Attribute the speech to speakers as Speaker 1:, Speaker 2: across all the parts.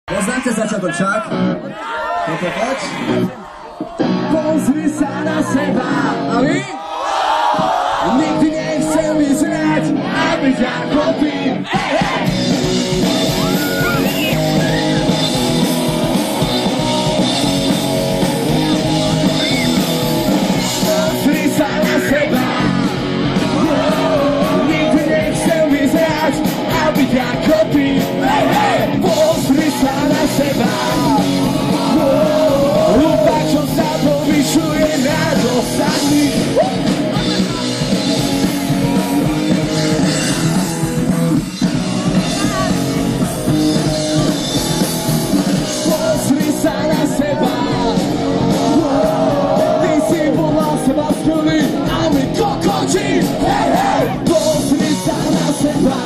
Speaker 1: Poznáte začiatok však? Toto poď. Pozri sa na seba. A vy? Nikdy nechcem vyzerať, aby ťa kopím. Pozri sa na seba. Nikdy nechcem vyzerať, aby ťa kopím. Pozri sa na seba. Hlupa, čo sa povyšuje nad ostatných. Pozri sa na seba. Ty si podľa seba skvelý a my kokoti. Pozri sa na seba.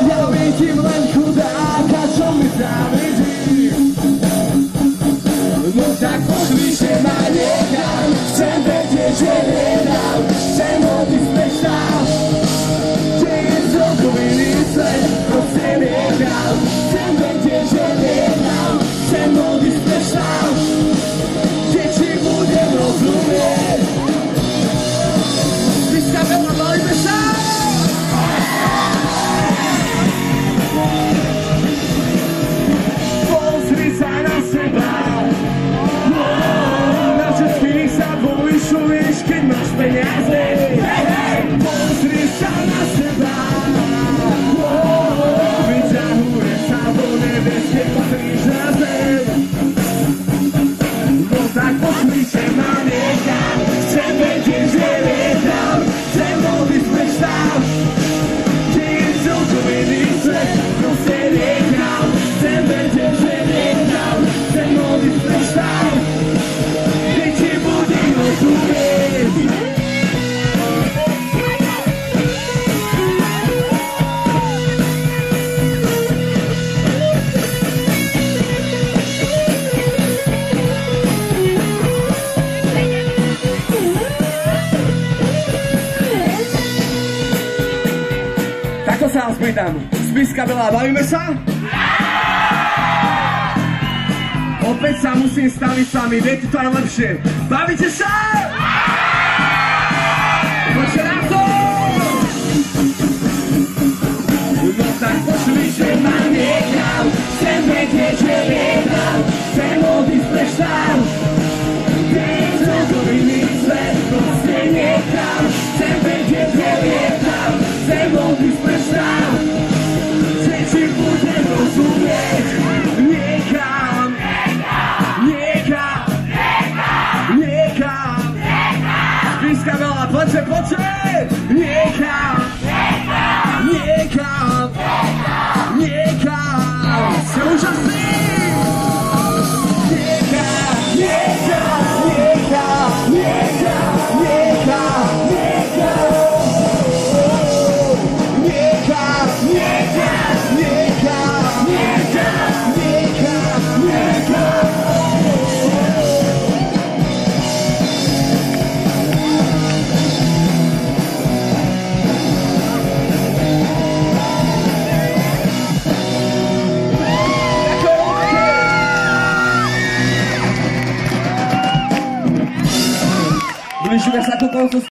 Speaker 1: Ja vidím len chudáka, čo mi závidí. No tak pošlíše ma niekam, chcem vedieť, že nedám, chcem odísť preč tam, kde je celkový svet, proste niekam, chcem vedieť, že nedám, chcem odísť preč tam, kde ti budem rozumieť. Vystavila, bavíme sa! Pozri sa na seba. Na všetkých sa povyšuješ, keď máš peniaze. Pozri sa na seba. Vyťahuje sa do nebies, keď patríš na zem. No tak pošlíše ma niekam, chcem vedieť, že lietam, chcem odísť preč tam, kde je celkový svet, proste niekam, chcem vedieť, že lietam, chcem odísť preč tam, kde ti budem rozumieť. Takto sa vám spýtam, Spiska Bela, bavíme sa? Opäť sa musím staviť s vami, viete to aj lepšie. Bavíte sa? Poďte na to! No tak pošlíše ma niekam, chcem vedieť, že lietam, chcem odísť preč tam, kde je celkový svet, proste niekam, chcem vedieť, že lietam, chcem odísť preč tam, kde ti budem rozumieť. Niekam, niekam, niekam, Spiska Bela, poďte, poďte! Niekam, niekam, niekam, ste úžasní! Niekam, niekam, niekam, niekam, niekam, niekam, niekam, niekam, niekam, niekam, niekam. Blížime sa ku koncu.